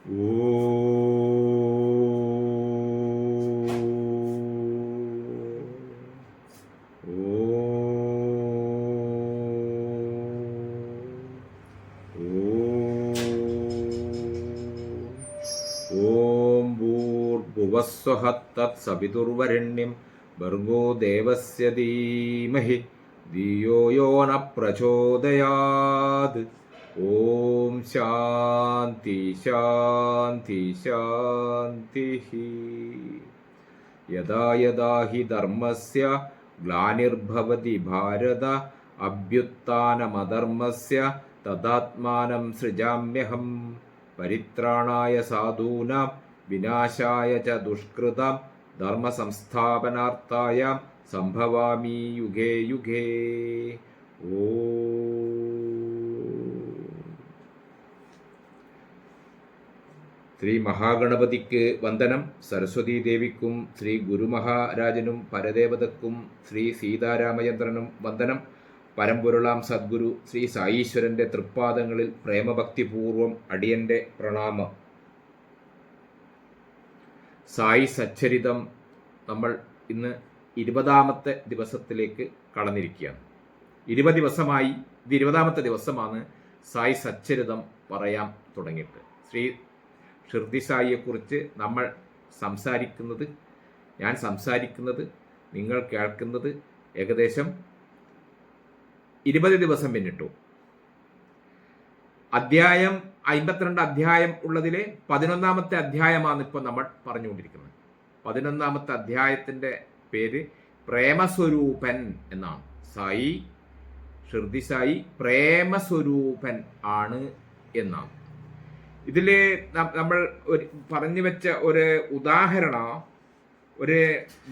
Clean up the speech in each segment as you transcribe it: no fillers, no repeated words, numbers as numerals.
ഓം ഭൂർഭുവസ്വഹ തത്സവിതുർവരണ്യം ഭർഗോ ദേവസ്യ ധീമഹി ധിയോ യോ ന പ്രചോദയാത്. ഓം ശാന്തി ശാന്തി ശാന്തി. യദാ യദാ ഹി ധർമ്മസ്യ ഗ്ലാനിർഭവതി ഭാരത അഭ്യുത്ഥാനമധർമ്മസ്യ തദാത്മാനം സൃജാമ്യഹം. പരിത്രാണായ സാധൂനാം വിനാശായ ച ദുഷ്കൃതാം ധർമ്മസംസ്ഥാപനാർത്ഥായ സംഭവാമി യുഗേ യുഗേ. ശ്രീ മഹാഗണപതിക്ക് വന്ദനം. സരസ്വതീ ദേവിക്കും ശ്രീ ഗുരുമഹാരാജനും പരദേവതക്കും ശ്രീ സീതാരാമചന്ദ്രനും വന്ദനം. പരമ്പൊരുളാം സദ്ഗുരു ശ്രീ സായീശ്വരൻ്റെ തൃപ്പാദങ്ങളിൽ പ്രേമഭക്തിപൂർവം അടിയൻ്റെ പ്രണാമം. സായി സച്ചരിതം നമ്മൾ ഇന്ന് 20ാമത്തെ ദിവസത്തിലേക്ക് കടന്നിരിക്കുകയാണ്. 20 ദിവസമായി, ഇത് 20ാമത്തെ ദിവസമാണ് സായി സച്ചരിതം പറയാൻ തുടങ്ങിയിട്ട്. ശ്രീ ഷിർദി സായിയെക്കുറിച്ച് നമ്മൾ സംസാരിക്കുന്നത്, ഞാൻ സംസാരിക്കുന്നത്, നിങ്ങൾ കേൾക്കുന്നത് ഏകദേശം 20 ദിവസം പിന്നിട്ടു. അധ്യായം 52 അധ്യായം ഉള്ളതിലെ 11ാമത്തെ അധ്യായമാണ് ഇപ്പോൾ നമ്മൾ പറഞ്ഞുകൊണ്ടിരിക്കുന്നത്. 11ാമത്തെ അധ്യായത്തിൻ്റെ പേര് പ്രേമസ്വരൂപൻ എന്നാണ്. സായി ഷിർദി സായി പ്രേമസ്വരൂപൻ ആണ് എന്നാണ്. ഇതിൽ നമ്മൾ പറഞ്ഞു വെച്ച ഒരു ഉദാഹരണം ഒരു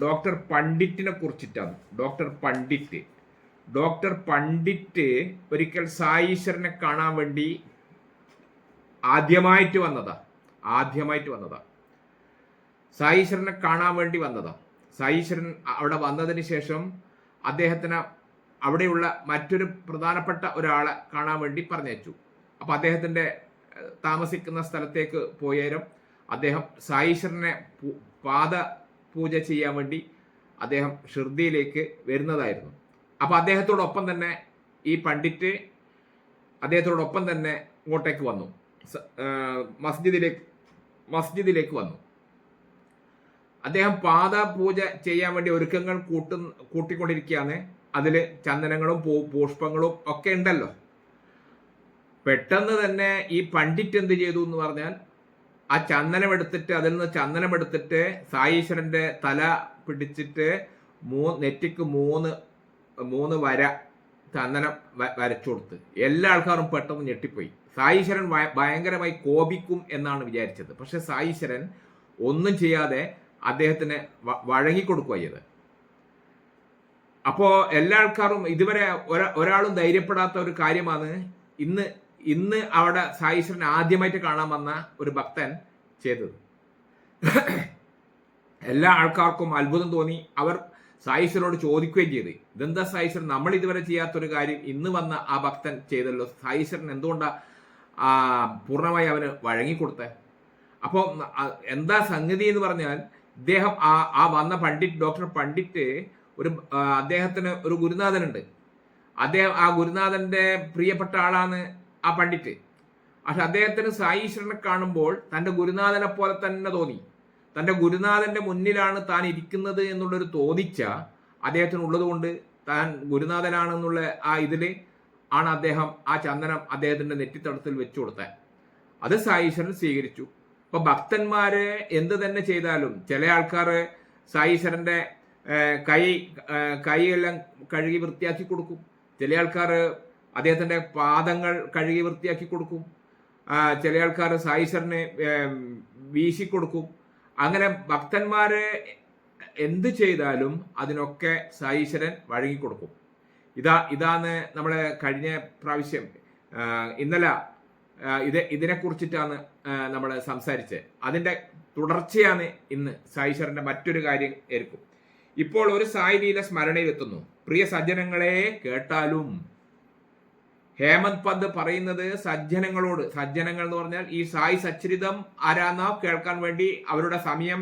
ഡോക്ടർ പണ്ഡിറ്റിനെ കുറിച്ചിട്ടാണ്. ഡോക്ടർ പണ്ഡിറ്റ് ഒരിക്കൽ സായീശ്വരനെ കാണാൻ വേണ്ടി ആദ്യമായിട്ട് വന്നതാ. സായീശ്വരനെ കാണാൻ വേണ്ടി വന്നതാ. സായീശ്വരൻ അവിടെ വന്നതിന് ശേഷം അദ്ദേഹത്തിന് അവിടെയുള്ള മറ്റൊരു പ്രധാനപ്പെട്ട ഒരാളെ കാണാൻ വേണ്ടി പറഞ്ഞയച്ചു. അപ്പം അദ്ദേഹത്തിൻ്റെ താമസിക്കുന്ന സ്ഥലത്തേക്ക് പോയേരം അദ്ദേഹം സായീശ്വരനെ പാദ പൂജ ചെയ്യാൻ വേണ്ടി അദ്ദേഹം ഷിർദിയിലേക്ക് വരുന്നതായിരുന്നു. അപ്പോൾ അദ്ദേഹത്തോടൊപ്പം തന്നെ ഈ പണ്ഡിറ്റ് അദ്ദേഹത്തോടൊപ്പം തന്നെ ഇങ്ങോട്ടേക്ക് വന്നു, മസ്ജിദിലേക്ക് വന്നു. അദ്ദേഹം പാദ പൂജ ചെയ്യാൻ വേണ്ടി ഒരുക്കങ്ങൾ കൂട്ടിക്കൊണ്ടിരിക്കുകയാണ്. അതിൽ ചന്ദനങ്ങളും പുഷ്പങ്ങളും ഒക്കെ ഉണ്ടല്ലോ. പെട്ടെന്ന് തന്നെ ഈ പണ്ഡിറ്റ് എന്ത് ചെയ്തു എന്ന് പറഞ്ഞാൽ, ആ അതിൽ നിന്ന് ചന്ദനമെടുത്തിട്ട് സായീശ്വരന്റെ തല പിടിച്ചിട്ട് നെറ്റിക്ക് മൂന്ന് വര ചന്ദനം വരച്ചു കൊടുത്ത്. എല്ലാ ആൾക്കാരും പെട്ടെന്ന് ഞെട്ടിപ്പോയി. സായീശ്വരൻ ഭയങ്കരമായി കോപിക്കും എന്നാണ് വിചാരിച്ചത്. പക്ഷെ സായീശ്വരൻ ഒന്നും ചെയ്യാതെ അദ്ദേഹത്തിന് വഴങ്ങിക്കൊടുക്കുക ചെയ്ത്. അപ്പോൾ എല്ലാ ആൾക്കാരും, ഇതുവരെ ഒരാളും ധൈര്യപ്പെടാത്ത ഒരു കാര്യമാണ് ഇന്ന് അവിടെ സായീശ്വരൻ ആദ്യമായിട്ട് കാണാൻ വന്ന ഒരു ഭക്തൻ ചെയ്തത്. എല്ലാ ആൾക്കാർക്കും അത്ഭുതം തോന്നി. അവർ സായീശ്വരോട് ചോദിക്കുകയും ചെയ്തു, ഇതെന്താ സായീശ്വരൻ, നമ്മൾ ഇതുവരെ ചെയ്യാത്തൊരു കാര്യം ഇന്ന് വന്ന ആ ഭക്തൻ ചെയ്തല്ലോ, സായീശ്വരൻ എന്തുകൊണ്ടാണ് പൂർണ്ണമായി അവന് വഴങ്ങിക്കൊടുത്തേ? അപ്പോൾ എന്താ സംഗതി എന്ന് പറഞ്ഞാൽ, ഇദ്ദേഹം ആ വന്ന ഡോക്ടർ പണ്ഡിറ്റ് അദ്ദേഹത്തിന് ഒരു ഗുരുനാഥനുണ്ട്. ആ ഗുരുനാഥന്റെ പ്രിയപ്പെട്ട ആളാണ് ആ പണ്ഡിറ്റ്. പക്ഷെ അദ്ദേഹത്തിന് സായീശ്വരനെ കാണുമ്പോൾ തൻ്റെ ഗുരുനാഥനെ പോലെ തന്നെ തോന്നി. തൻ്റെ ഗുരുനാഥന്റെ മുന്നിലാണ് താൻ ഇരിക്കുന്നത് എന്നുള്ളൊരു തോന്നിച്ച അദ്ദേഹത്തിനുള്ളത് കൊണ്ട് താൻ ഗുരുനാഥനാണെന്നുള്ള ആ ഇതിൽ ആണ് അദ്ദേഹം ആ ചന്ദനം അദ്ദേഹത്തിന്റെ നെറ്റിത്തടത്തിൽ വെച്ചു കൊടുത്തത്. അത് സായീശ്വരൻ സ്വീകരിച്ചു. അപ്പൊ ഭക്തന്മാര് എന്ത് തന്നെ ചെയ്താലും, ചില ആൾക്കാർ സായീശ്വരന്റെ കൈയെല്ലാം കഴുകി വൃത്തിയാക്കി കൊടുക്കും. ചില ആൾക്കാർ അദ്ദേഹത്തിന്റെ പാദങ്ങൾ കഴുകി വൃത്തിയാക്കി കൊടുക്കും. ചില ആൾക്കാർ സായീശ്വരനെ വീശിക്കൊടുക്കും. അങ്ങനെ ഭക്തന്മാര് എന്ത് ചെയ്താലും അതിനൊക്കെ സായീശ്വരൻ വഴങ്ങിക്കൊടുക്കും. ഇതാണ് നമ്മളെ കഴിഞ്ഞ പ്രാവശ്യം ഇന്നലെ ഇതിനെക്കുറിച്ചിട്ടാണ് നമ്മൾ സംസാരിച്ചത്. അതിൻ്റെ തുടർച്ചയാണ് ഇന്ന് സായീശ്വരന്റെ മറ്റൊരു കാര്യം ഏൽക്കും. ഇപ്പോൾ ഒരു സായി ലീല സ്മരണയിലെത്തുന്നു. പ്രിയ സജ്ജനങ്ങളെ കേട്ടാലും, ഹേമന്ത് പന്ത് പറയുന്നത് സജ്ജനങ്ങളോട്, സജ്ജനങ്ങൾ എന്ന് പറഞ്ഞാൽ ഈ സായി സച്ചരിതം ആരാന്നോ കേൾക്കാൻ വേണ്ടി അവരുടെ സമയം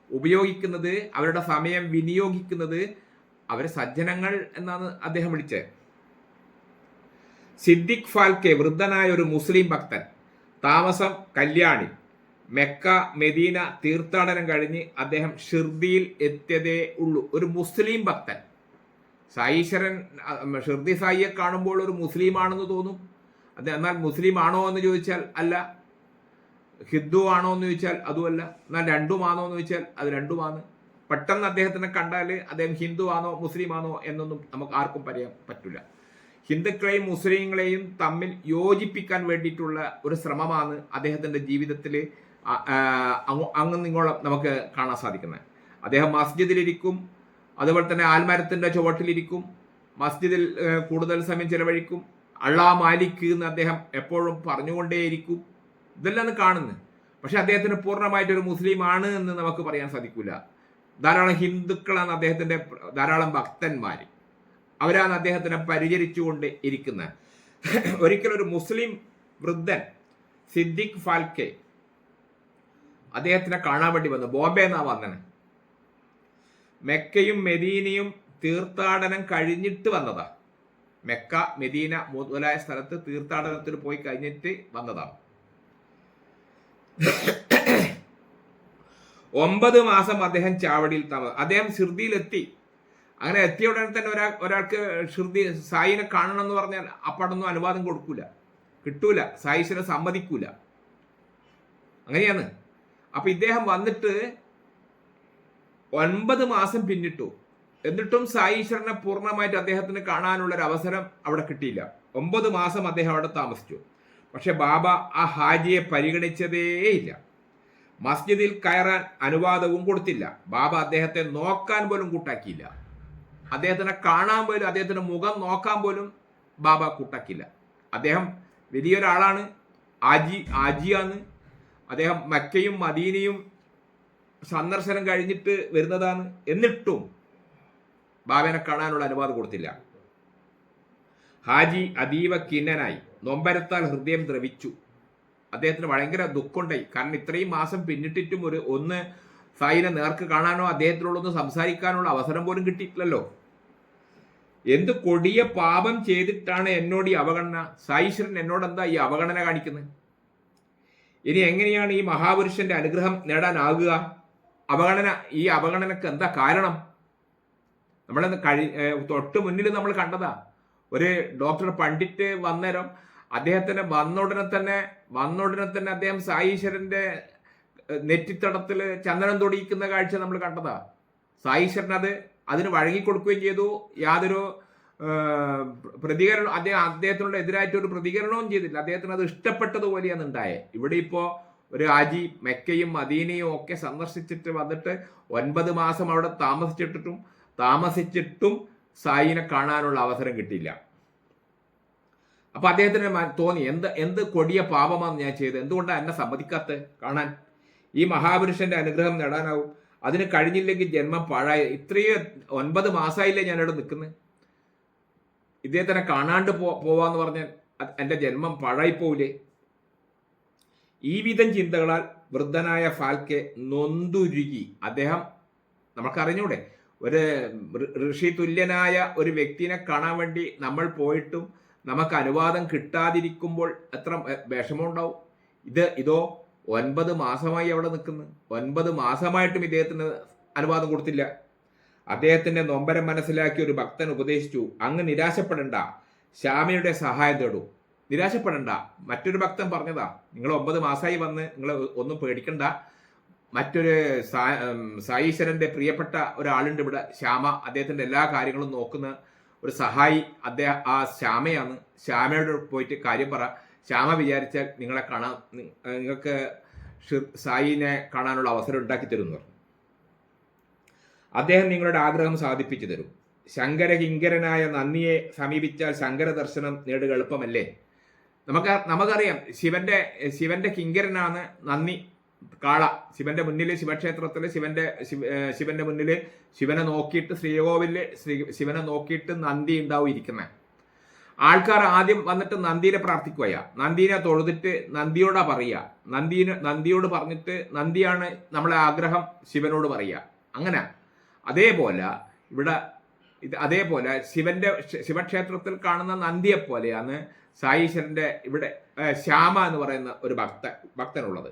ഉപയോഗിക്കുന്നത്, അവരുടെ സമയം വിനിയോഗിക്കുന്നത് അവരെ സജ്ജനങ്ങൾ എന്നാണ് അദ്ദേഹം വിളിച്ചത്. സിദ്ദിഖ് ഫാൽക്കെ, വൃദ്ധനായ ഒരു മുസ്ലിം ഭക്തൻ, താമസം കല്യാണി, മെക്ക മെദീന തീർത്ഥാടനം കഴിഞ്ഞ് അദ്ദേഹം ഷിർദിയിൽ എത്തിയതേ ഉള്ളൂ. ഒരു മുസ്ലിം ഭക്തൻ. സായീശ്വരൻ ഷിർദി സായിയെ കാണുമ്പോൾ ഒരു മുസ്ലിം ആണെന്ന് തോന്നും. എന്നാൽ മുസ്ലിം ആണോ എന്ന് ചോദിച്ചാൽ അല്ല. ഹിന്ദു ആണോ എന്ന് ചോദിച്ചാൽ അതുമല്ല. എന്നാൽ രണ്ടുമാണോ എന്ന് ചോദിച്ചാൽ അത് രണ്ടുമാണ്. പെട്ടെന്ന് അദ്ദേഹത്തിനെ കണ്ടാൽ അദ്ദേഹം ഹിന്ദു ആണോ മുസ്ലിം ആണോ എന്നൊന്നും നമുക്ക് ആർക്കും പറയാൻ പറ്റില്ല. ഹിന്ദുക്കളെയും മുസ്ലിങ്ങളെയും തമ്മിൽ യോജിപ്പിക്കാൻ വേണ്ടിയിട്ടുള്ള ഒരു ശ്രമമാണ് അദ്ദേഹത്തിൻ്റെ ജീവിതത്തിൽ അങ്ങും ഇങ്ങോളം നമുക്ക് കാണാൻ സാധിക്കുന്നത്. അദ്ദേഹം മസ്ജിദിലിരിക്കും, അതുപോലെ തന്നെ ആൽമരത്തിൻ്റെ ചുവട്ടിലിരിക്കും, മസ്ജിദിൽ കൂടുതൽ സമയം ചെലവഴിക്കും, അള്ളാ മാലിക് എന്ന് അദ്ദേഹം എപ്പോഴും പറഞ്ഞുകൊണ്ടേയിരിക്കും. ഇതെല്ലാം കാണുന്നു. പക്ഷെ അദ്ദേഹത്തിന് പൂർണ്ണമായിട്ടൊരു മുസ്ലിം ആണ് എന്ന് നമുക്ക് പറയാൻ സാധിക്കില്ല. ധാരാളം ഹിന്ദുക്കളാണ് അദ്ദേഹത്തിൻ്റെ, ധാരാളം ഭക്തന്മാർ, അവരാണ് അദ്ദേഹത്തിനെ പരിചരിച്ചുകൊണ്ട് ഇരിക്കുന്നത്. ഒരിക്കലൊരു മുസ്ലിം വൃദ്ധൻ സിദ്ദിഖ് ഫാൽക്കെ അദ്ദേഹത്തിനെ കാണാൻ വേണ്ടി വന്നു. ബോംബെ എന്നാ വന്നത്. മെക്കയും മെദീനയും തീർത്ഥാടനം കഴിഞ്ഞിട്ട് വന്നതാ. മെക്ക മെദീന മുതലായ സ്ഥലത്ത് തീർത്ഥാടനത്തിന് പോയി കഴിഞ്ഞിട്ട് വന്നതാണ്. 9 മാസം അദ്ദേഹം ചാവടിയിൽ അദ്ദേഹം ഷിർദിയിലെത്തി. അങ്ങനെ എത്തിയ ഉടനെ തന്നെ ഒരാൾക്ക് ഷിർദി സായിനെ കാണണം എന്ന് പറഞ്ഞാൽ അപ്പാടൊന്നും അനുവാദം കിട്ടൂല. സായിശ്വരൻ സമ്മതിക്കൂല. അങ്ങനെയാണ്. അപ്പൊ ഇദ്ദേഹം വന്നിട്ട് 9 മാസം പിന്നിട്ടു. എന്നിട്ടും സായീശ്വരനെ പൂർണ്ണമായിട്ട് അദ്ദേഹത്തിന് കാണാനുള്ള ഒരു അവസരം അവിടെ കിട്ടിയില്ല. 9 മാസം അദ്ദേഹം അവിടെ താമസിച്ചു. പക്ഷെ ബാബ ആ ഹാജിയെ പരിഗണിച്ചതേയില്ല. മസ്ജിദിൽ കയറാൻ അനുവാദവും കൊടുത്തില്ല. ബാബ അദ്ദേഹത്തെ നോക്കാൻ പോലും കൂട്ടാക്കിയില്ല. അദ്ദേഹത്തിനെ കാണാൻ പോലും, അദ്ദേഹത്തിന്റെ മുഖം നോക്കാൻ പോലും ബാബ കൂട്ടാക്കിയില്ല. അദ്ദേഹം വലിയൊരാളാണ്, ആജിയാണ്. അദ്ദേഹം മക്കയും മദീനയും സന്ദർശനം കഴിഞ്ഞിട്ട് വരുന്നതാണ്. എന്നിട്ടും ബാബനെ കാണാനുള്ള അനുവാദം കൊടുത്തില്ല. ഹാജി അതീവ ഖിന്നനായി, നൊമ്പരത്താൽ ഹൃദയം ദ്രവിച്ചു. അദ്ദേഹത്തിന് ഭയങ്കര ദുഃഖമുണ്ടായി. കാരണം ഇത്രയും മാസം പിന്നിട്ടിട്ടും ഒന്ന് സായിനെ നേർക്ക് കാണാനോ അദ്ദേഹത്തിനോടൊന്ന് സംസാരിക്കാനുള്ള അവസരം പോലും കിട്ടിയിട്ടില്ലല്ലോ. എന്ത് കൊടിയ പാപം ചെയ്തിട്ടാണ് എന്നോട് ഈ അവഗണന? സായീശ്വരൻ എന്നോട് എന്താ ഈ അവഗണന കാണിക്കുന്നത്? ഇനി എങ്ങനെയാണ് ഈ മഹാപുരുഷന്റെ അനുഗ്രഹം നേടാനാകുക? ഈ അവഗണനക്ക് എന്താ കാരണം? നമ്മളെന്ന് തൊട്ട് മുന്നിൽ നമ്മൾ കണ്ടതാ. ഒരു ഡോക്ടർ പണ്ഡിറ്റ് വന്നേരം അദ്ദേഹത്തിന് വന്നുടനെ തന്നെ അദ്ദേഹം സായീശ്വരന്റെ നെറ്റിത്തടത്തിൽ ചന്ദനം തൊടിയിക്കുന്ന കാഴ്ച നമ്മൾ കണ്ടതാ. സായീശ്വരൻ അതിന് വഴങ്ങിക്കൊടുക്കുകയും ചെയ്തു. യാതൊരു പ്രതികരണം അദ്ദേഹത്തിനുള്ള എതിരായിട്ട് ഒരു പ്രതികരണവും ചെയ്തില്ല. അദ്ദേഹത്തിന് അത് ഇഷ്ടപ്പെട്ടതുപോലെയാണ് ഉണ്ടായത്. ഇവിടെ ഇപ്പോൾ ഒരു ഹാജി മെക്കയും മദീനയും ഒക്കെ സന്ദർശിച്ചിട്ട് വന്നിട്ട് 9 മാസം അവിടെ താമസിച്ചിട്ടും സായിനെ കാണാനുള്ള അവസരം കിട്ടിയില്ല. അപ്പൊ അദ്ദേഹത്തിന് തോന്നി, എന്ത് കൊടിയ പാപമാണ് ഞാൻ ചെയ്തത്? എന്തുകൊണ്ടാണ് എന്നെ സമ്മതിക്കാത്ത കാണാൻ? ഈ മഹാപുരുഷന്റെ അനുഗ്രഹം നേടാനാവും. അതിന് കഴിഞ്ഞില്ലെങ്കിൽ ജന്മം പാഴായ. ഇത്രയും 9 മാസമായില്ലേ ഞാനിവിടെ നിൽക്കുന്നത്. ഇദ്ദേഹത്തിനെ കാണാണ്ട് പോവാന്ന് പറഞ്ഞാൽ എൻ്റെ ജന്മം പാഴായി പോവില്ലേ? ഈ വിധം ചിന്തകളാൽ വൃദ്ധനായ ഫാൽക്കെ നൊന്തുരുകി. അദ്ദേഹം, നമുക്കറിഞ്ഞൂടെ, ഒരു ഋഷി തുല്യനായ ഒരു വ്യക്തിനെ കാണാൻ വേണ്ടി നമ്മൾ പോയിട്ടും നമുക്ക് അനുവാദം കിട്ടാതിരിക്കുമ്പോൾ എത്ര വിഷമമുണ്ടാവും. ഇതോ 9 മാസമായി അവിടെ നിൽക്കുന്നു. 9 മാസമായിട്ടും ഇദ്ദേഹത്തിന് അനുവാദം കൊടുത്തില്ല. അദ്ദേഹത്തിന്റെ നൊമ്പരം മനസ്സിലാക്കി ഒരു ഭക്തൻ ഉപദേശിച്ചു, അങ്ങ് നിരാശപ്പെടണ്ട, ശ്യാമയുടെ സഹായം തേടൂ. നിരാശപ്പെടണ്ട. മറ്റൊരു ഭക്തൻ പറഞ്ഞതാ, നിങ്ങൾ 9 മാസമായി വന്ന് നിങ്ങൾ ഒന്നും പേടിക്കണ്ട. മറ്റൊരു സായീശ്വരന്റെ പ്രിയപ്പെട്ട ഒരാളുണ്ട് ഇവിടെ, ശ്യാമ. അദ്ദേഹത്തിന്റെ എല്ലാ കാര്യങ്ങളും നോക്കുന്ന ഒരു സഹായി ആ ശ്യാമയാണ്. ശ്യാമയോട് പോയിട്ട് കാര്യം പറ. ശ്യാമ വിചാരിച്ചാൽ നിങ്ങൾക്ക് സായിനെ കാണാനുള്ള അവസരം ഉണ്ടാക്കി തരുന്നു. അദ്ദേഹം നിങ്ങളുടെ ആഗ്രഹം സാധിപ്പിച്ചു തരും. ശങ്കരകിങ്കരനായ നന്ദിയെ സമീപിച്ചാൽ ശങ്കര ദർശനം നേടുക എളുപ്പമല്ലേ? നമുക്കറിയാം, ശിവന്റെ കിങ്കരനാണ് നന്ദി കാള. ശിവന്റെ മുന്നിൽ, ശിവക്ഷേത്രത്തിൽ ശിവന്റെ മുന്നിൽ ശിവനെ നോക്കിയിട്ട്, ശ്രീകോവിലില് ശിവനെ നോക്കിയിട്ട് നന്ദി ഉണ്ടാവും ഇരിക്കുന്നത്. ആൾക്കാർ ആദ്യം വന്നിട്ട് നന്ദീനെ പ്രാർത്ഥിക്കുകയാ, നന്ദീനെ തൊഴുതിട്ട് നന്ദിയോടാ പറയുക, നന്ദിയോട് പറഞ്ഞിട്ട് നന്ദിയാണ് നമ്മളെ ആഗ്രഹം ശിവനോട് പറയുക. അങ്ങനെ അതേപോലെ ഇവിടെ അതേപോലെ ശിവക്ഷേത്രത്തിൽ കാണുന്ന നന്ദിയെ പോലെയാണ് സായീശ്വരന്റെ ഇവിടെ ശ്യാമ എന്ന് പറയുന്ന ഒരു ഭക്തനുള്ളത്.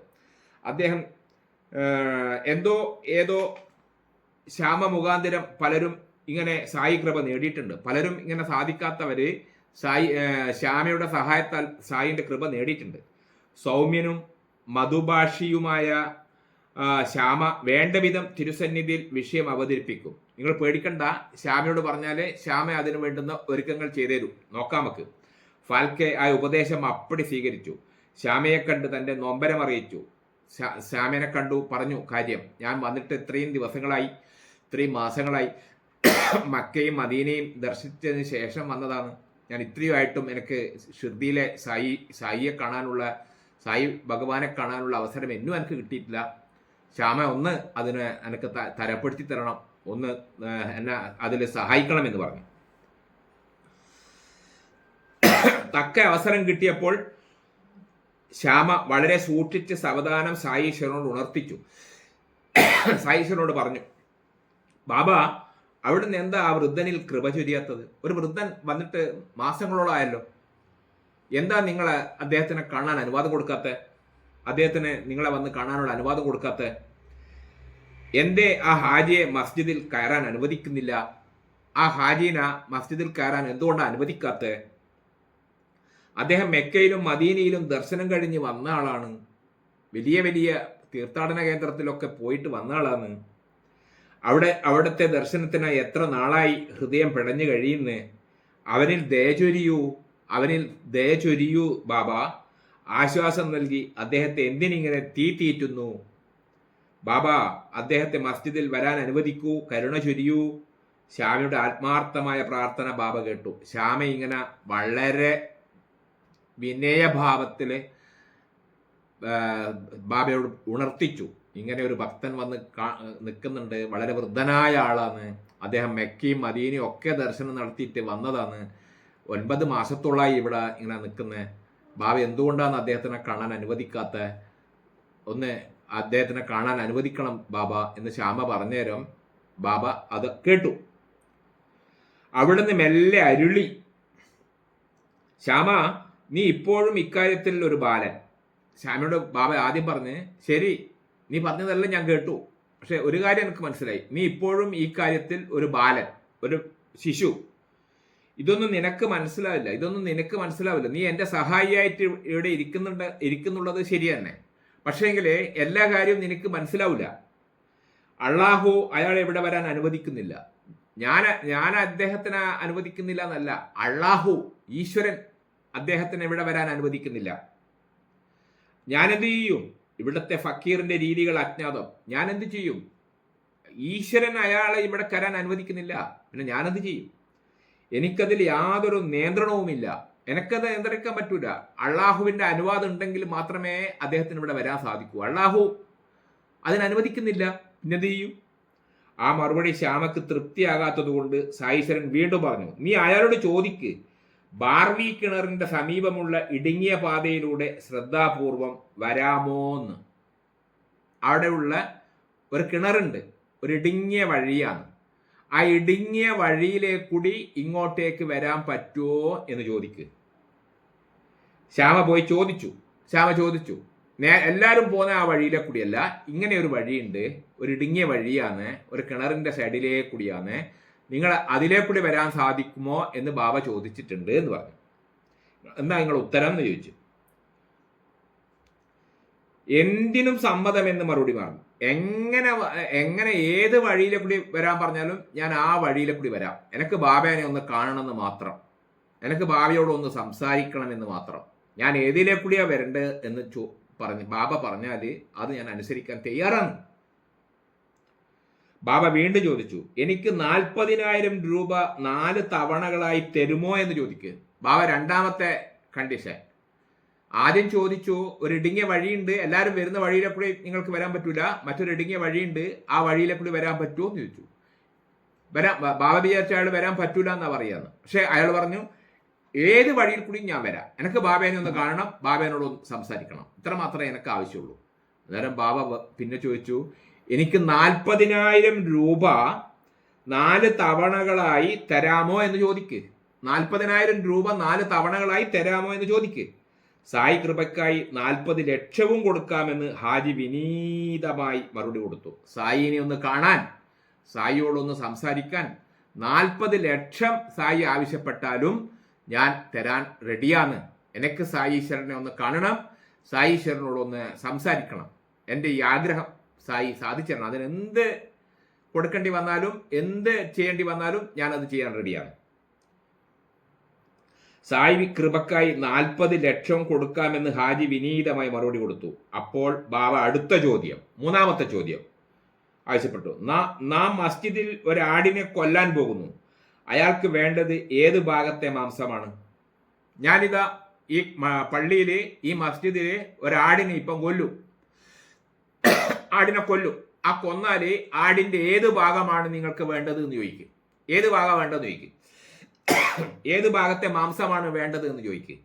അദ്ദേഹം ഏതോ ശ്യാമ മുഖാന്തിരം പലരും ഇങ്ങനെ സായി കൃപ നേടിയിട്ടുണ്ട്. പലരും ഇങ്ങനെ സാധിക്കാത്തവര് ശ്യാമയുടെ സഹായത്താൽ സായിന്റെ കൃപ നേടിയിട്ടുണ്ട്. സൗമ്യനും മധുഭാഷിയുമായ ശ്യാമ വേണ്ട വിധം തിരുസന്നിധിയിൽ വിഷയം അവതരിപ്പിക്കും. നിങ്ങൾ പേടിക്കണ്ട, ശ്യാമയോട് പറഞ്ഞാല് ശ്യാമ അതിനു വേണ്ടുന്ന ഒരുക്കങ്ങൾ ചെയ്തേരും. നോക്കാം നമുക്ക്. ഫാൽക്കെ ആ ഉപദേശം അപ്പടി സ്വീകരിച്ചു. ശ്യാമയെ കണ്ട് തന്റെ നൊമ്പരം അറിയിച്ചു. ശ്യാമനെ കണ്ടു, പറഞ്ഞു കാര്യം. ഞാൻ വന്നിട്ട് ഇത്രയും ദിവസങ്ങളായി, ഇത്രയും മാസങ്ങളായി മക്കയും മദീനയും ദർശിച്ചതിന് ശേഷം വന്നതാണ്. ഞാൻ ഇത്രയുമായിട്ടും എനിക്ക് ഷിർദിയിലെ സായിയെ കാണാനുള്ള, സായി ഭഗവാനെ കാണാനുള്ള അവസരം എന്നും എനിക്ക് കിട്ടിയിട്ടില്ല. ശ്യാമ ഒന്ന് അതിന് എനിക്ക് തരപ്പെടുത്തി തരണം, ഒന്ന് എന്നെ അതിൽ സഹായിക്കണം എന്ന് പറഞ്ഞു. തക്ക അവസരം കിട്ടിയപ്പോൾ ശ്യാമ വളരെ സൂക്ഷിച്ച് സാവധാനം സായീശ്വരനോട് ഉണർത്തിച്ചു. സായീശ്വരനോട് പറഞ്ഞു, ബാബ, അവിടുന്ന് എന്താ ആ വൃദ്ധനിൽ കൃപ ചൊരിയാത്തത്? ഒരു വൃദ്ധൻ വന്നിട്ട് മാസങ്ങളോളം ആയല്ലോ, എന്താ നിങ്ങൾ അദ്ദേഹത്തിനെ കാണാൻ അനുവാദം കൊടുക്കാത്ത? അദ്ദേഹത്തിന് നിങ്ങളെ വന്ന് കാണാനുള്ള അനുവാദം കൊടുക്കാത്ത? എന്തേ ആ ഹാജിയെ മസ്ജിദിൽ കയറാൻ അനുവദിക്കുന്നില്ല? ആ ഹാജീന മസ്ജിദിൽ കയറാൻ എന്തുകൊണ്ടാണ് അനുവദിക്കാത്ത? അദ്ദേഹം മെക്കയിലും മദീനയിലും ദർശനം കഴിഞ്ഞ് വന്ന ആളാണ്. വലിയ വലിയ തീർത്ഥാടന കേന്ദ്രത്തിലൊക്കെ പോയിട്ട് വന്ന ആളാണ്. അവിടുത്തെ ദർശനത്തിന് എത്ര നാളായി ഹൃദയം പിടഞ്ഞു കഴിയുന്നേ. അവനിൽ ദയ ചൊരിയൂ ബാബ. ആശ്വാസം നൽകി അദ്ദേഹത്തെ എന്തിനിങ്ങനെ തീറ്റുന്നു? ബാബ, അദ്ദേഹത്തെ മസ്ജിദിൽ വരാൻ അനുവദിക്കൂ, കരുണ ചൊരിയൂ. ശ്യാമയുടെ ആത്മാർത്ഥമായ പ്രാർത്ഥന ബാബ കേട്ടു. ശ്യാമ ഇങ്ങനെ വളരെ വിനയഭാവത്തില് ബാബയോട് ഉണർത്തിച്ചു. ഇങ്ങനെ ഒരു ഭക്തൻ വന്ന് നിൽക്കുന്നുണ്ട്, വളരെ വൃദ്ധനായ ആളാണ്, അദ്ദേഹം മെക്കയും മദീനയും ഒക്കെ ദർശനം നടത്തിയിട്ട് വന്നതാണ്, 9 മാസത്തോളായി ഇവിടെ ഇങ്ങനെ നിൽക്കുന്നത്. ബാബ എന്തുകൊണ്ടാണ് അദ്ദേഹത്തിനെ കാണാൻ അനുവദിക്കാത്ത? ഒന്ന് അദ്ദേഹത്തിനെ കാണാൻ അനുവദിക്കണം ബാബ എന്ന് ശ്യാമ പറഞ്ഞേരം ബാബ അത് കേട്ടു. അവിടുന്ന് മെല്ലെ അരുളി, ശ്യാമ, നീ ഇപ്പോഴും ഇക്കാര്യത്തിൽ ഒരു ബാലൻ. ശ്യാമയോട് ബാബ ആദ്യം പറഞ്ഞ്, ശരി, നീ പറഞ്ഞതെല്ലാം ഞാൻ കേട്ടു, പക്ഷെ ഒരു കാര്യം എനിക്ക് മനസ്സിലായി, നീ ഇപ്പോഴും ഈ കാര്യത്തിൽ ഒരു ബാലൻ, ഒരു ശിശു. ഇതൊന്നും നിനക്ക് മനസ്സിലാവില്ല. നീ എൻ്റെ സഹായിയായിട്ട് ഇവിടെ ഇരിക്കുന്നുള്ളത് ശരി തന്നെ, പക്ഷേങ്കിൽ എല്ലാ കാര്യവും നിനക്ക് മനസ്സിലാവില്ല. അള്ളാഹു അയാളെ ഇവിടെ വരാൻ അനുവദിക്കുന്നില്ല. ഞാൻ അദ്ദേഹത്തിന് അനുവദിക്കുന്നില്ല എന്നല്ല, അള്ളാഹു ഈശ്വരൻ അദ്ദേഹത്തിന് ഇവിടെ വരാൻ അനുവദിക്കുന്നില്ല. ഞാനെന്ത് ചെയ്യും? ഇവിടുത്തെ ഫക്കീറിന്റെ രീതികൾ അജ്ഞാതം. ഞാൻ എന്ത് ചെയ്യും? ഈശ്വരൻ അയാളെ ഇവിടെ കരാൻ അനുവദിക്കുന്നില്ല, പിന്നെ ഞാനെന്ത് ചെയ്യും? എനിക്കതിൽ യാതൊരു നിയന്ത്രണവുമില്ല, എനിക്കത് നിയന്ത്രിക്കാൻ പറ്റൂല. അള്ളാഹുവിന്റെ അനുവാദം ഉണ്ടെങ്കിൽ മാത്രമേ അദ്ദേഹത്തിന് ഇവിടെ വരാൻ സാധിക്കൂ. അള്ളാഹു അതിനനുവദിക്കുന്നില്ല, പിന്നെന്ത് ചെയ്യും? ആ മറുപടി ശ്യാമക്ക് തൃപ്തിയാകാത്തത് കൊണ്ട് സായീശ്വരൻ വീണ്ടും പറഞ്ഞു, നീ അയാളോട് ചോദിക്ക്, ബാർവി കിണറിന്റെ സമീപമുള്ള ഇടുങ്ങിയ പാതയിലൂടെ ശ്രദ്ധാപൂർവം വരാമോന്ന്. അവിടെയുള്ള ഒരു കിണറുണ്ട്, ഒരു ഇടുങ്ങിയ വഴിയാണ്. ആ ഇടുങ്ങിയ വഴിയിലേക്കൂടി ഇങ്ങോട്ടേക്ക് വരാൻ പറ്റുമോ എന്ന് ചോദിക്ക്. ശ്യാമ ചോദിച്ചു. എല്ലാവരും പോകുന്ന ആ വഴിയിലെ കൂടിയല്ല, ഇങ്ങനെ ഒരു വഴിയുണ്ട്, ഒരു ഇടുങ്ങിയ വഴിയാണ്, ഒരു കിണറിന്റെ സൈഡിലേ കൂടിയാണ്, നിങ്ങൾ അതിലേ കൂടി വരാൻ സാധിക്കുമോ എന്ന് ബാബ ചോദിച്ചിട്ടുണ്ട് എന്ന് പറഞ്ഞു. എന്താ നിങ്ങൾ ഉത്തരം എന്ന് ചോദിച്ചു. എന്തിനും സമ്മതമെന്ന് മറുപടി പറഞ്ഞു. എങ്ങനെ ഏത് വഴിയിലെ കൂടി വരാൻ പറഞ്ഞാലും ഞാൻ ആ വഴിയിലെ കൂടി വരാം. എനിക്ക് ബാബയെ ഒന്ന് കാണണമെന്ന് മാത്രം, എനിക്ക് ബാബയോട് ഒന്ന് സംസാരിക്കണമെന്ന് മാത്രം. ഞാൻ ഏതിലെ കൂടിയാ വരേണ്ടത് എന്ന് പറഞ്ഞു ബാബ പറഞ്ഞാൽ അത് ഞാൻ അനുസരിക്കാൻ തയ്യാറാണ്. ബാബ വീണ്ടും ചോദിച്ചു, എനിക്ക് 40,000 രൂപ 4 തവണകളായി തരുമോ എന്ന് ചോദിക്കുക. ബാബ രണ്ടാമത്തെ കണ്ടീഷൻ. ആദ്യം ചോദിച്ചു, ഒരു ഇടുങ്ങിയ വഴിയുണ്ട്, എല്ലാവരും വരുന്ന വഴിയിലെ കൂടി നിങ്ങൾക്ക് വരാൻ പറ്റൂല, മറ്റൊരു ഇടുങ്ങിയ വഴിയുണ്ട്, ആ വഴിയിലെ കൂടി വരാൻ പറ്റുമോ എന്ന് ചോദിച്ചു. ബാബ വിചാരിച്ച അയാൾ വരാൻ പറ്റൂല എന്നാ പറയാന്ന്. പക്ഷെ അയാൾ പറഞ്ഞു, ഏത് വഴിയിൽ കൂടി ഞാൻ വരാം, എനിക്ക് ബാബേനെ ഒന്ന് കാണണം, ബാബേനോട് ഒന്ന് സംസാരിക്കണം, ഇത്ര മാത്രമേ എനിക്ക് ആവശ്യമുള്ളൂ. അന്നേരം ബാബ പിന്നെ ചോദിച്ചു, എനിക്ക് 40,000 രൂപ 4 തവണകളായി തരാമോ എന്ന് ചോദിക്ക്. 40,000 രൂപ 4 തവണകളായി തരാമോ എന്ന് ചോദിക്ക്. സായി കൃപയ്ക്കായി 40 ലക്ഷവും കൊടുക്കാമെന്ന് ഹാജി വിനീതമായി മറുപടി കൊടുത്തു. സായിനെ ഒന്ന് കാണാൻ, സായിയോടൊന്ന് സംസാരിക്കാൻ 40 ലക്ഷം സായി ആവശ്യപ്പെട്ടാലും ഞാൻ തരാൻ റെഡിയാണ്. എനിക്ക് സായി ഈശ്വരനെ ഒന്ന് കാണണം, സായി ഈശ്വരനോടൊന്ന് സംസാരിക്കണം. എൻ്റെ ഈ ആഗ്രഹം സായി സാധിച്ചു തരണം. അതിനെന്ത് കൊടുക്കേണ്ടി വന്നാലും എന്ത് ചെയ്യേണ്ടി വന്നാലും ഞാനത് ചെയ്യാൻ റെഡിയാണ്. സായി കൃപക്കായി 40 ലക്ഷം കൊടുക്കാമെന്ന് ഹാജി വിനീതമായി മറുപടി കൊടുത്തു. അപ്പോൾ ബാബ അടുത്ത ചോദ്യം, 3ാമത്തെ ചോദ്യം ആവശ്യപ്പെട്ടു. നാം മസ്ജിദിൽ ഒരാടിനെ കൊല്ലാൻ പോകുന്നു. അയാൾക്ക് വേണ്ടത് ഏത് ഭാഗത്തെ മാംസമാണ്? ഞാനിതാ ഈ പള്ളിയിൽ, ഈ മസ്ജിദിൽ ഒരാടിനെ ഇപ്പം കൊല്ലും, ആടിനെ കൊല്ലും. ആ കൊന്നാല് ആടിന്റെ ഏത് ഭാഗമാണ് നിങ്ങൾക്ക് വേണ്ടത് എന്ന് ചോദിക്കും. ഏത് ഭാഗം വേണ്ടതെന്ന് ചോദിക്കും. ഏത് ഭാഗത്തെ മാംസമാണ് വേണ്ടത് എന്ന് ചോദിക്കും.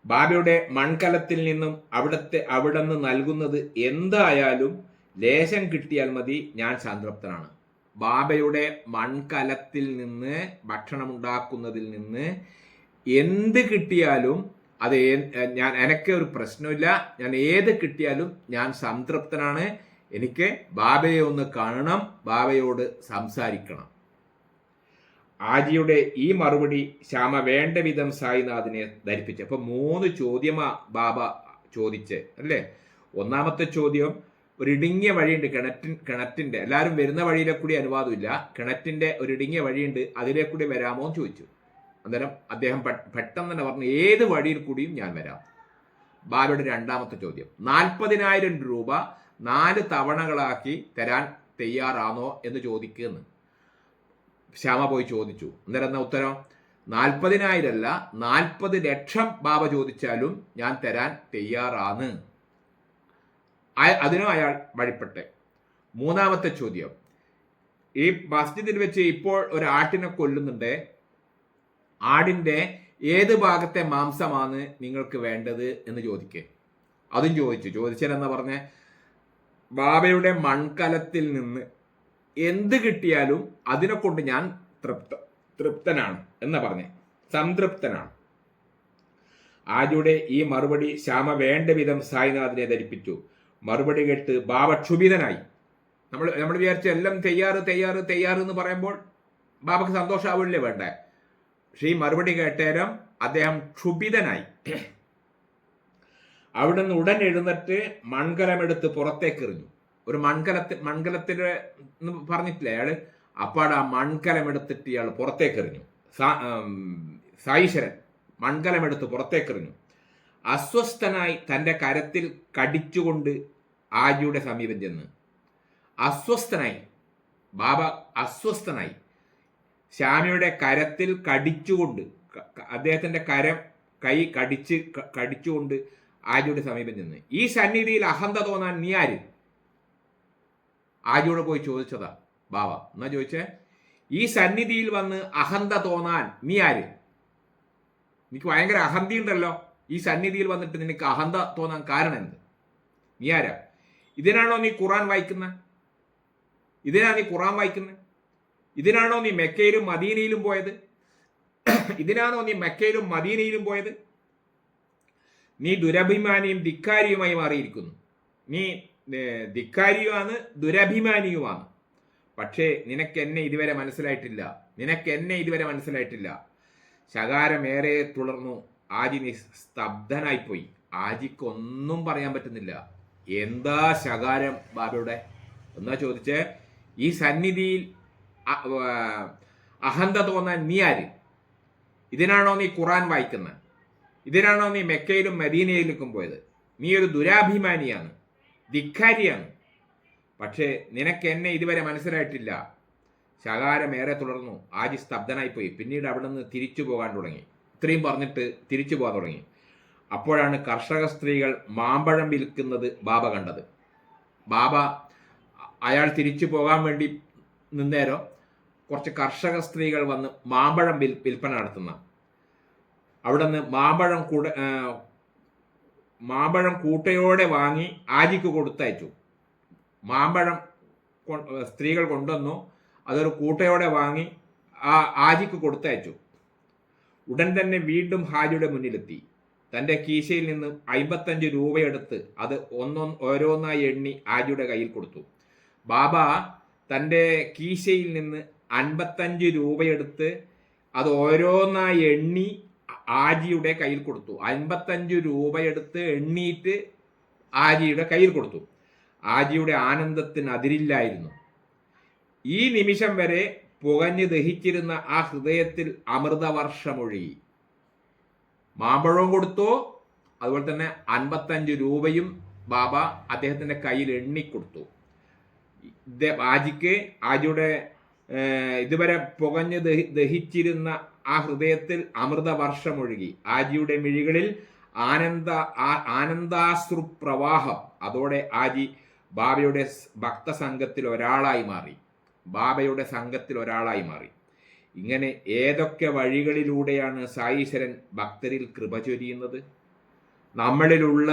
ബാബയുടെ മൺകലത്തിൽ നിന്നും അവിടുന്ന് നൽകുന്നത് എന്തായാലും ലേശം കിട്ടിയാൽ മതി, ഞാൻ സംതൃപ്തനാണ്. ബാബയുടെ മൺകലത്തിൽ നിന്ന്, ഭക്ഷണം ഉണ്ടാക്കുന്നതിൽ നിന്ന് എന്ത് കിട്ടിയാലും അത് എനിക്ക് ഒരു പ്രശ്നമില്ല. ഞാൻ ഏത് കിട്ടിയാലും ഞാൻ സംതൃപ്തനാണ്. എനിക്ക് ബാബയെ ഒന്ന് കാണണം, ബാബയോട് സംസാരിക്കണം. ആജിയുടെ ഈ മറുപടി ശ്യാമ വേണ്ട വിധം സായിനാഥിനെ ധരിപ്പിച്ചു. അപ്പൊ 3 ചോദ്യമാ ബാബ ചോദിച്ച് അല്ലേ. 1ാമത്തെ ചോദ്യം, ഒരു ഇടുങ്ങിയ വഴിയുണ്ട് കിണറ്റിന്റെ, എല്ലാവരും വരുന്ന വഴിയിലെ കൂടി അനുവാദമില്ല, കിണറ്റിന്റെ ഒരു ഇടുങ്ങിയ വഴിയുണ്ട്, അതിലെ കൂടി വരാമോ എന്ന് ചോദിച്ചു. അന്നേരം അദ്ദേഹം പെട്ടെന്ന് തന്നെ പറഞ്ഞു, ഏത് വഴിയിൽ കൂടിയും ഞാൻ വരാം. ബാബയുടെ 2ാമത്തെ ചോദ്യം, 40,000 രൂപ 4 തവണകളാക്കി തരാൻ തയ്യാറാണോ എന്ന് ചോദിക്കുന്നു. ശ്യാമ പോയി ചോദിച്ചു. അന്നേരം എന്നാ ഉത്തരം? 40,000 അല്ല, 40 ലക്ഷം ബാബ ചോദിച്ചാലും ഞാൻ തരാൻ തയ്യാറാണ്. അതിനും അയാൾ വഴിപ്പെട്ടെ. 3ാമത്തെ ചോദ്യം, ഈ മസ്ജിദിൽ വെച്ച് ഇപ്പോൾ ഒരു ആട്ടിനെ കൊല്ലുന്നുണ്ട്, ആടിന്റെ ഏത് ഭാഗത്തെ മാംസമാണ് നിങ്ങൾക്ക് വേണ്ടത് എന്ന് ചോദിക്കേ. അതും ചോദിച്ചാലെന്നാ പറഞ്ഞേ, ബാബയുടെ മൺകലത്തിൽ നിന്ന് എന്ത് കിട്ടിയാലും അതിനെ കൊണ്ട് ഞാൻ തൃപ്തനാണ് എന്ന് പറഞ്ഞേ, സംതൃപ്തനാണ്. ആജിയുടെ ഈ മറുപടി ശ്യാമ വേണ്ട വിധം സായിനാഥിനെ ധരിപ്പിച്ചു. മറുപടി കേട്ട് ബാബ ക്ഷുഭിതനായി. നമ്മൾ വിചാരിച്ച എല്ലാം തയ്യാറ് എന്ന് പറയുമ്പോൾ ബാബക്ക് സന്തോഷാവില്ലേ വേണ്ടേ? പക്ഷെ ഈ മറുപടി കേട്ടേരം അദ്ദേഹം ക്ഷുഭിതനായി. അവിടുന്ന് ഉടൻ എഴുന്നേറ്റ് മൺകലമെടുത്ത് പുറത്തേക്ക് എറിഞ്ഞു. ഒരു മൺകലത്തിന് പറഞ്ഞിട്ടില്ലേ അയാള്, അപ്പാട് ആ മൺകലമെടുത്തിട്ട് ഇയാൾ പുറത്തേക്ക് എറിഞ്ഞു. സായിശ്വരൻ മൺകലമെടുത്ത് പുറത്തേക്ക് എറിഞ്ഞു. അസ്വസ്ഥനായി തൻ്റെ കരത്തിൽ കടിച്ചുകൊണ്ട് ആജിയുടെ സമീപം ചെന്ന്. അസ്വസ്ഥനായി, ബാബ അസ്വസ്ഥനായി. ശ്യാമയുടെ കരത്തിൽ കടിച്ചുകൊണ്ട്, അദ്ദേഹത്തിന്റെ കൈ കടിച്ചുകൊണ്ട് ആജിയുടെ സമീപം ചെന്ന്. ഈ സന്നിധിയിൽ അഹന്ത തോന്നാൻ നീ ആര്? ആജിയോട് പോയി ചോദിച്ചതാ ബാബ. എന്നാ ചോദിച്ചേ, ഈ സന്നിധിയിൽ വന്ന് അഹന്ത തോന്നാൻ നീ ആര്? എനിക്ക് ഭയങ്കര അഹന്തയുണ്ടല്ലോ, ഈ സന്നിധിയിൽ വന്നിട്ട് നിനക്ക് അഹന്ത തോന്നാൻ കാരണം എന്ത്? നീ ആരാ? ഇതിനാണോ നീ ഖുറാൻ വായിക്കുന്നത്? ഇതിനാണോ നീ മെക്കയിലും മദീനയിലും പോയത്? നീ ദുരഭിമാനിയും ധിക്കാരിയുമായി മാറിയിരിക്കുന്നു. നീ ധിക്കാരിയുമാണ്, ദുരഭിമാനിയുമാണ്. പക്ഷേ നിനക്ക് എന്നെ ഇതുവരെ മനസ്സിലായിട്ടില്ല. ശകാരമേറെ തുടർന്നു. ആജി സ്തബ്ധനായിപ്പോയി. ആജിക്കൊന്നും പറയാൻ പറ്റുന്നില്ല. എന്താ ശകാരം ബാബയുടെ? എന്നാ ചോദിച്ചേ, ഈ സന്നിധിയിൽ അഹന്ത തോന്നാൻ നീ ആര്? ഇതിനാണോ നീ ഖുറാൻ വായിക്കുന്നത്? ഇതിനാണോ നീ മെക്കയിലും മദീനയിലേക്കും പോയത്? നീ ഒരു ദുരാഭിമാനിയാണ്, ധിക്കാരിയാണ്. പക്ഷേ നിനക്ക് എന്നെ ഇതുവരെ മനസ്സിലായിട്ടില്ല. ശകാരമേറെ തുടർന്നു. ആജി സ്തബ്ധനായിപ്പോയി. പിന്നീട് അവിടെ നിന്ന് തിരിച്ചു പോകാൻ തുടങ്ങി. ഇത്രയും പറഞ്ഞിട്ട് തിരിച്ചു പോകാൻ തുടങ്ങി. അപ്പോഴാണ് കർഷക സ്ത്രീകൾ മാമ്പഴം വിൽക്കുന്നത് ബാബ കണ്ടത്. ബാബ അയാൾ തിരിച്ചു പോകാൻ വേണ്ടി നിന്നേരം കുറച്ച് കർഷക സ്ത്രീകൾ വന്ന് മാമ്പഴം വിൽപ്പന നടത്തുന്ന അവിടെ നിന്ന് മാമ്പഴം കൂട്ടയോടെ വാങ്ങി ആജിക്ക് കൊടുത്തയച്ചു. മാമ്പഴം സ്ത്രീകൾ കൊണ്ടുവന്നു, അതൊരു കൂട്ടയോടെ വാങ്ങി ആജിക്ക് കൊടുത്തയച്ചു. ഉടൻ തന്നെ വീണ്ടും ഹാജിയുടെ മുന്നിലെത്തി. തൻ്റെ കീശയിൽ നിന്ന് 55 രൂപയെടുത്ത് അത് ഓരോന്നായി എണ്ണി ഹാജിയുടെ കയ്യിൽ കൊടുത്തു. ബാബ തൻ്റെ കീശയിൽ നിന്ന് 55 രൂപയെടുത്ത് അത് ഓരോന്നായി എണ്ണി ഹാജിയുടെ കയ്യിൽ കൊടുത്തു. 55 രൂപയെടുത്ത് എണ്ണിയിട്ട് ഹാജിയുടെ കയ്യിൽ കൊടുത്തു. ഹാജിയുടെ ആനന്ദത്തിന് അതിരില്ലായിരുന്നു. ഈ നിമിഷം വരെ പുകഞ്ഞു ദഹിച്ചിരുന്ന ആ ഹൃദയത്തിൽ അമൃതവർഷമൊഴുകി. മാമ്പഴവും കൊടുത്തു, അതുപോലെ തന്നെ 55 രൂപയും ബാബ അദ്ദേഹത്തിന്റെ കയ്യിൽ എണ്ണിക്കൊടുത്തു. ഹാജിയുടെ ഇതുവരെ പുകഞ്ഞു ദഹിച്ചിരുന്ന ആ ഹൃദയത്തിൽ അമൃതവർഷമൊഴുകി. ഹാജിയുടെ മിഴികളിൽ ആനന്ദാശ്രു പ്രവാഹം. അതോടെ ഹാജി ബാബയുടെ ഭക്തസംഘത്തിൽ ഒരാളായി മാറി. ഇങ്ങനെ ഏതൊക്കെ വഴികളിലൂടെയാണ് സായീശ്വരൻ ഭക്തരിൽ കൃപ ചൊരിയുന്നത്? നമ്മളിലുള്ള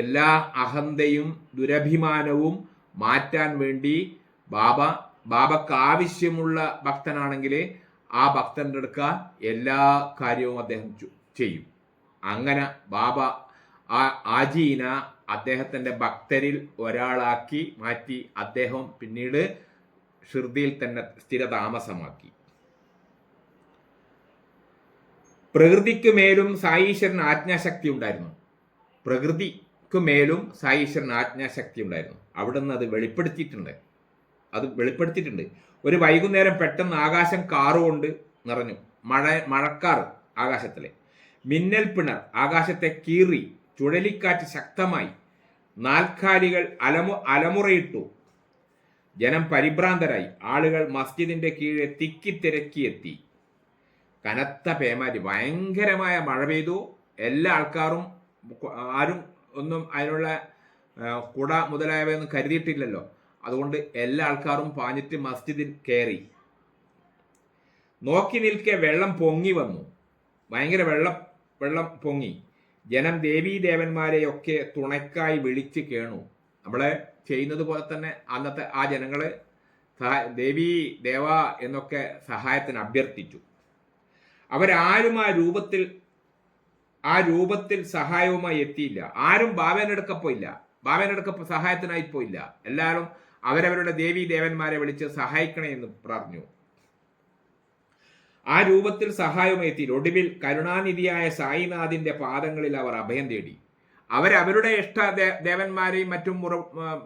എല്ലാ അഹന്തയും ദുരഭിമാനവും മാറ്റാൻ വേണ്ടി ബാബക്ക് ആവശ്യമുള്ള ഭക്തനാണെങ്കിൽ ആ ഭക്തന്റെ അടുക്ക എല്ലാ കാര്യവും അദ്ദേഹം ചെയ്യും. അങ്ങനെ ബാബ ആജീന അദ്ദേഹത്തിന്റെ ഭക്തരിൽ ഒരാളാക്കി മാറ്റി. അദ്ദേഹം പിന്നീട് ഷിർദിയിൽ തന്നെ സ്ഥിരതാമസമാക്കി. പ്രകൃതിക്ക് മേലും സായീശ്വരൻ ആജ്ഞാശക്തി ഉണ്ടായിരുന്നു. അവിടുന്ന് അത് വെളിപ്പെടുത്തിയിട്ടുണ്ട്. ഒരു വൈകുന്നേരം പെട്ടെന്ന് ആകാശം കാറുകൊണ്ട് നിറഞ്ഞു. മഴക്കാർ ആകാശത്തിലെ മിന്നൽ പിണർ ആകാശത്തെ കീറി. ചുഴലിക്കാറ്റ് ശക്തമായി. നാൽക്കാലികൾ അലമുറയിട്ടു. ജനം പരിഭ്രാന്തരായി. ആളുകൾ മസ്ജിദിന്റെ കീഴെ തിക്കിത്തിരക്കിയെത്തി. കനത്ത പേമാരി, ഭയങ്കരമായ മഴ പെയ്തു. എല്ലാ ആൾക്കാരും ആരും ഒന്നും അതിനുള്ള കുട മുതലായവയൊന്നും കരുതിയിട്ടില്ലല്ലോ. അതുകൊണ്ട് എല്ലാ ആൾക്കാരും പാഞ്ഞിട്ട് മസ്ജിദിൽ കയറി. നോക്കി നിൽക്കെ വെള്ളം പൊങ്ങി വന്നു. ഭയങ്കര വെള്ളം പൊങ്ങി. ജനം ദേവീദേവന്മാരെയൊക്കെ തുണയ്ക്കായി വിളിച്ച് കേണു. നമ്മളെ ചെയ്യുന്നത് പോലെ തന്നെ അന്നത്തെ ആ ജനങ്ങള് ദേവി ദേവ എന്നൊക്കെ സഹായത്തിന് അഭ്യർത്ഥിച്ചു. അവരാരും ആ രൂപത്തിൽ സഹായവുമായി എത്തിയില്ല. ആരും ബാബേനടുക്ക സഹായത്തിനായി പോയില്ല. എല്ലാവരും അവരവരുടെ ദേവി ദേവന്മാരെ വിളിച്ച് സഹായിക്കണേ എന്ന് പറഞ്ഞു. ആ രൂപത്തിൽ സഹായവുമായി എത്തിയില്ല. ഒടുവിൽ കരുണാനിധിയായ സായിനാഥിന്റെ പാദങ്ങളിൽ അവർ അഭയം തേടി. അവരവരുടെ ഇഷ്ട ദേവന്മാരെയും മറ്റും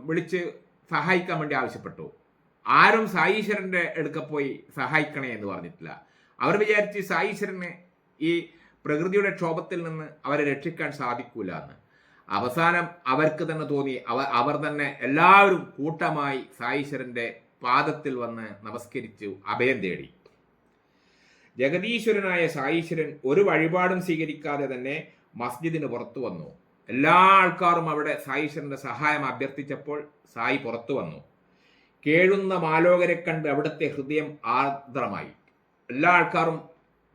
വിളിച്ച് സഹായിക്കാൻ വേണ്ടി ആവശ്യപ്പെട്ടു. ആരും സായീശ്വരന്റെ അടുക്ക പോയി സഹായിക്കണേ എന്ന് പറഞ്ഞിട്ടില്ല. അവർ വിചാരിച്ച് സായീശ്വരന് ഈ പ്രകൃതിയുടെ ക്ഷോഭത്തിൽ നിന്ന് അവരെ രക്ഷിക്കാൻ സാധിക്കൂല എന്ന്. അവസാനം അവർക്ക് തന്നെ തോന്നി. അവർ തന്നെ എല്ലാവരും കൂട്ടമായി സായീശ്വരന്റെ പാദത്തിൽ വന്ന് നമസ്കരിച്ചു അഭയം തേടി. ജഗദീശ്വരനായ സായീശ്വരൻ ഒരു വഴിപാടും സ്വീകരിക്കാതെ തന്നെ മസ്ജിദിന് പുറത്തു വന്നു. എല്ലാ ആൾക്കാരും അവിടെ സായീശ്വരന്റെ സഹായം അഭ്യർത്ഥിച്ചപ്പോൾ സായി പുറത്തു വന്നു. കേഴുന്ന മാലോകരെ കണ്ട് അവിടുത്തെ ഹൃദയം ആർദ്രമായി. എല്ലാ ആൾക്കാരും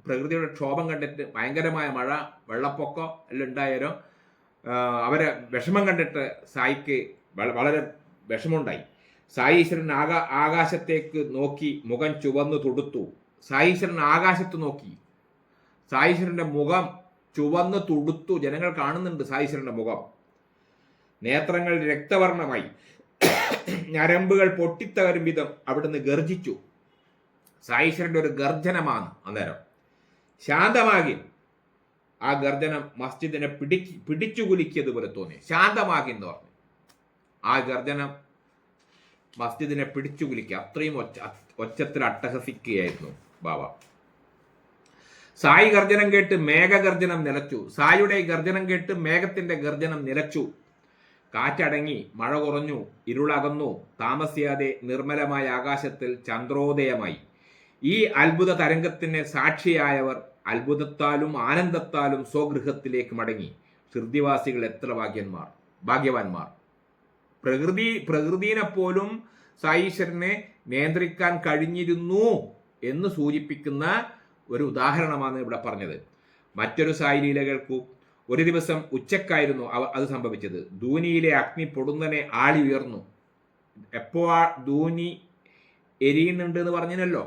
പ്രകൃതിയുടെ ക്ഷോഭം കണ്ടിട്ട്, ഭയങ്കരമായ മഴ, വെള്ളപ്പൊക്കം എല്ലാം ഉണ്ടായാലും അവരെ വിഷമം കണ്ടിട്ട് സായിക്ക് വളരെ വിഷമമുണ്ടായി. സായീശ്വരൻ ആകാശത്തേക്ക് നോക്കി മുഖം ചുവന്നു തുടുത്തു. സായീശ്വരൻ ആകാശത്ത് നോക്കി. സായീശ്വരന്റെ മുഖം ചുവന്ന് തുടുത്തു. ജനങ്ങൾ കാണുന്നുണ്ട് സായീശ്വരന്റെ മുഖം. നേത്രങ്ങൾ രക്തവർണമായി. ഞരമ്പുകൾ പൊട്ടിത്തകരും വിധം അവിടുന്ന് ഗർജിച്ചു. സായീശ്വരന്റെ ഒരു ഗർജനമാണ് അന്നേരം. ശാന്തമാകി. ആ ഗർജനം മസ്ജിദിനെ പിടിച്ചുകുലുക്കിയതുപോലെ തോന്നി. ശാന്തമാകി എന്ന് പറഞ്ഞു. ആ ഗർജനം മസ്ജിദിനെ പിടിച്ചുകുലുക്കി. അത്രയും ഒച്ചത്തിൽ അട്ടഹസിക്കുകയായിരുന്നു ബാബ. സായി ഗർജനം കേട്ട് മേഘഗർജനം നിലച്ചു. സായിയുടെ ഗർജനം കേട്ട് മേഘത്തിന്റെ ഗർജനം നിലച്ചു. കാറ്റടങ്ങി, മഴ കുറഞ്ഞു, ഇരുളകന്നു. താമസിയാതെ നിർമ്മലമായ ആകാശത്തിൽ ചന്ദ്രോദയമായി. ഈ അത്ഭുത തരംഗത്തിന് സാക്ഷിയായവർ അത്ഭുതത്താലും ആനന്ദത്താലും സ്വഗൃഹത്തിലേക്ക് മടങ്ങി. ഷിർദിവാസികൾ എത്ര ഭാഗ്യവാന്മാർ. പ്രകൃതിനെ പോലും സായീശ്വരനെ നിയന്ത്രിക്കാൻ കഴിഞ്ഞിരുന്നു എന്ന് സൂചിപ്പിക്കുന്ന ഒരു ഉദാഹരണമാണ് ഇവിടെ പറഞ്ഞത്. മറ്റൊരു സായി ലീല കേൾക്കൂ. ഒരു ദിവസം ഉച്ചക്കായിരുന്നു അത് സംഭവിച്ചത്. ധൂനിയിലെ അഗ്നി പൊടുന്നനെ ആളി ഉയർന്നു. എപ്പോ ധൂനി എരിയുന്നുണ്ട് എന്ന് പറഞ്ഞല്ലോ,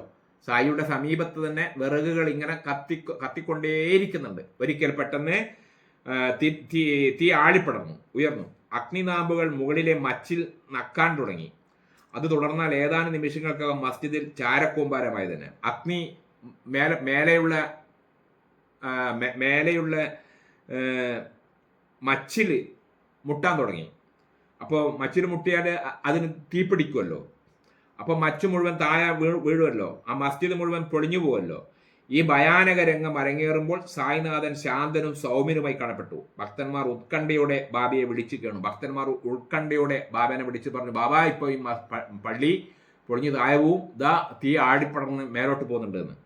സായിയുടെ സമീപത്ത് തന്നെ വിറകുകൾ ഇങ്ങനെ കത്തിക്കൊണ്ടേയിരിക്കുന്നുണ്ട്. ഒരിക്കൽ പെട്ടെന്ന് തീ ആളിപ്പടർന്നു, ഉയർന്നു. അഗ്നിനാമ്പുകൾ മുകളിലെ മച്ചിൽ നക്കാൻ തുടങ്ങി. അത് തുടർന്നാൽ ഏതാനും നിമിഷങ്ങൾക്കകം മസ്ജിദിൽ ചാരക്കൂമ്പാരമായി തന്നെ അഗ്നി മേലെയുള്ള മച്ചിൽ മുട്ടാൻ തുടങ്ങി. അപ്പോൾ മച്ചിൽ മുട്ടിയാൽ അതിന് തീപിടിക്കുമല്ലോ. അപ്പോൾ മച്ച് മുഴുവൻ താഴെ വീഴുമല്ലോ, ആ മസ്ജിദ് മുഴുവൻ പൊളിഞ്ഞു പോവല്ലോ. ഈ ഭയാനക രംഗം അരങ്ങേറുമ്പോൾ സായിനാഥൻ ശാന്തനും സൗമ്യനുമായി കാണപ്പെട്ടു. ഭക്തന്മാർ ഉത്കണ്ഠയോടെ ബാബയെ വിളിച്ചു കേണു. ഭക്തന്മാർ ഉത്കണ്ഠയോടെ ബാബനെ വിളിച്ചു പറഞ്ഞു, ബാബാ ഇപ്പോൾ ഈ പള്ളി പൊളിഞ്ഞു താഴവും തീ ആടിപ്പടർന്ന് മേലോട്ട് പോകുന്നുണ്ട് എന്ന്.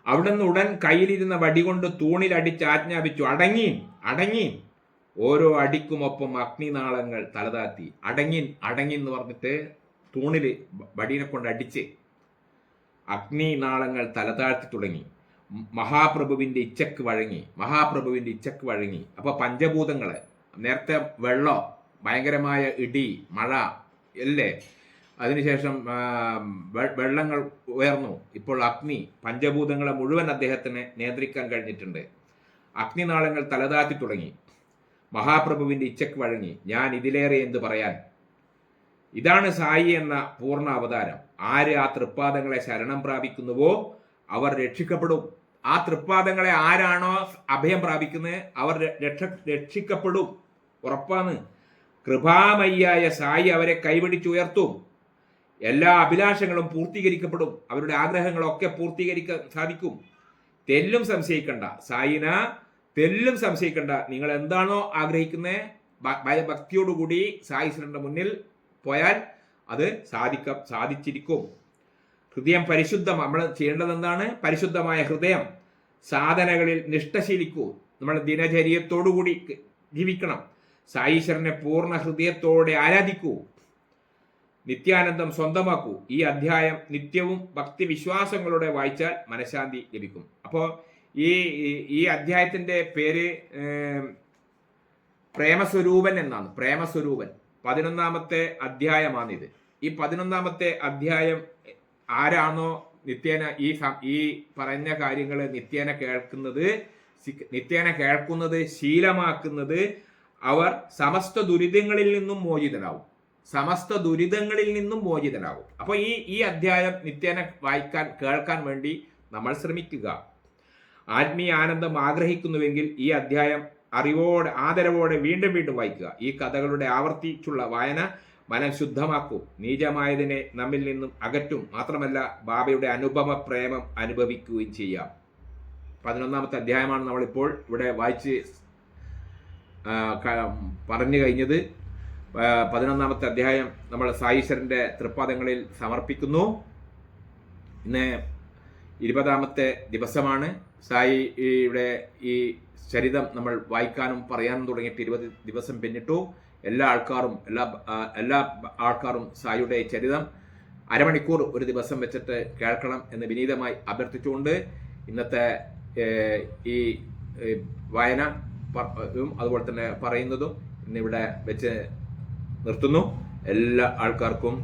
അവിടുന്ന് ഉടൻ കയ്യിലിരുന്ന വടി കൊണ്ട് തൂണിൽ അടിച്ച് ആജ്ഞാപിച്ചു, അടങ്ങി അടങ്ങി. ഓരോ അടിക്കുമൊപ്പം അഗ്നിനാളങ്ങൾ തലതാത്തി. അടങ്ങി എന്ന് പറഞ്ഞിട്ട് തൂണിൽ വടീനെ കൊണ്ട് അടിച്ച് അഗ്നിനാളങ്ങൾ തലതാഴ്ത്തി തുടങ്ങി. മഹാപ്രഭുവിന്റെ ഇച്ഛക്ക് വഴങ്ങി. അപ്പൊ പഞ്ചഭൂതങ്ങള്, നേരത്തെ വെള്ളം, ഭയങ്കരമായ ഇടി, മഴ അല്ലേ, അതിനുശേഷം വെള്ളങ്ങൾ ഉയർന്നു. ഇപ്പോൾ അഗ്നി, പഞ്ചഭൂതങ്ങളെ മുഴുവൻ അദ്ദേഹത്തിന് നിയന്ത്രിക്കാൻ കഴിഞ്ഞിട്ടുണ്ട്. അഗ്നിനാളങ്ങൾ തലതാഴ്ത്തി തുടങ്ങി. മഹാപ്രഭുവിന്റെ ഇച്ഛക്ക് വഴങ്ങി. ഞാൻ ഇതിലേറെ എന്ത് പറയാൻ. ഇതാണ് സായി എന്ന പൂർണ്ണ അവതാരം. ആര് ആ തൃപ്പാദങ്ങളെ ശരണം പ്രാപിക്കുന്നുവോ അവർ രക്ഷിക്കപ്പെടും. ആ തൃപ്പാദങ്ങളെ ആരാണോ അഭയം പ്രാപിക്കുന്നത് അവർ രക്ഷിക്കപ്പെടും, ഉറപ്പാണ്. കൃപാമയ്യായ സായി അവരെ കൈപിടിച്ചുയർത്തും. എല്ലാ അഭിലാഷങ്ങളും പൂർത്തീകരിക്കപ്പെടും. അവരുടെ ആഗ്രഹങ്ങളൊക്കെ പൂർത്തീകരിക്കാൻ സാധിക്കും. തെല്ലും സംശയിക്കണ്ട സായിന, തെല്ലും സംശയിക്കണ്ട. നിങ്ങൾ എന്താണോ ആഗ്രഹിക്കുന്നത് ഭയഭക്തിയോടുകൂടി സായിശ്വരന്റെ മുന്നിൽ പോയാൽ അത് സാധിച്ചിരിക്കും. ഹൃദയം പരിശുദ്ധം. നമ്മൾ ചെയ്യേണ്ടത് എന്താണ്? പരിശുദ്ധമായ ഹൃദയം. സാധനകളിൽ നിഷ്ഠശീലിക്കൂ. നമ്മൾ ദിനചര്യത്തോടുകൂടി ജീവിക്കണം. സായീശ്വരനെ പൂർണ്ണ ഹൃദയത്തോടെ ആരാധിക്കൂ. നിത്യാനന്ദം സ്വന്തമാക്കൂ. ഈ അധ്യായം നിത്യവും ഭക്തി വിശ്വാസങ്ങളോടെ വായിച്ചാൽ മനഃശാന്തി ലഭിക്കും. അപ്പോൾ ഈ അധ്യായത്തിന്റെ പേര് പ്രേമസ്വരൂപൻ എന്നാണ്. പ്രേമസ്വരൂപൻ 11ാമത്തെ അധ്യായമാണിത്. ഈ 11ാമത്തെ അധ്യായം ആരാണോ നിത്യേന ഈ പറഞ്ഞ കാര്യങ്ങൾ നിത്യേന കേൾക്കുന്നത് ശീലമാക്കുന്നത് അവർ സമസ്ത ദുരിതങ്ങളിൽ നിന്നും മോചിതനാവും. അപ്പോൾ ഈ അധ്യായം നിത്യേന കേൾക്കാൻ വേണ്ടി നമ്മൾ ശ്രമിക്കുക. ആത്മീയ ആനന്ദം ആഗ്രഹിക്കുന്നുവെങ്കിൽ ഈ അധ്യായം ആദരവോടെ വീണ്ടും വായിക്കുക. ഈ കഥകളുടെ ആവർത്തിച്ചുള്ള വായന മനം ശുദ്ധമാക്കും, നീചമായതിനെ നമ്മിൽ നിന്നും അകറ്റും. മാത്രമല്ല ബാബയുടെ അനുപമ പ്രേമം അനുഭവിക്കുകയും ചെയ്യാം. 11ാമത്തെ അധ്യായമാണ് നമ്മളിപ്പോൾ ഇവിടെ വായിച്ച് പറഞ്ഞു കഴിഞ്ഞത്. 11ാമത്തെ അധ്യായം നമ്മൾ സായീശ്വരന്റെ തൃപ്പാദങ്ങളിൽ സമർപ്പിക്കുന്നു. ഇന്ന് 20ാമത്തെ ദിവസമാണ്. സായിയുടെ ഈ ചരിതം നമ്മൾ വായിക്കാനും പറയാനും തുടങ്ങിയിട്ട് 20 ദിവസം പിന്നിട്ടു. എല്ലാ ആൾക്കാരും സായിയുടെ ചരിതം അരമണിക്കൂർ ഒരു ദിവസം വെച്ചിട്ട് കേൾക്കണം എന്ന് വിനീതമായി അഭ്യർത്ഥിച്ചുകൊണ്ട് ഇന്നത്തെ ഈ വായന അതുപോലെ തന്നെ പറയുന്നതും ഇന്നിവിടെ വെച്ച് നിർത്തുന്നു. എല്ലാ ആൾക്കാർക്കും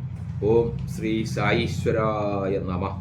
ഓം ശ്രീ സായീശ്വരായ നമഃ.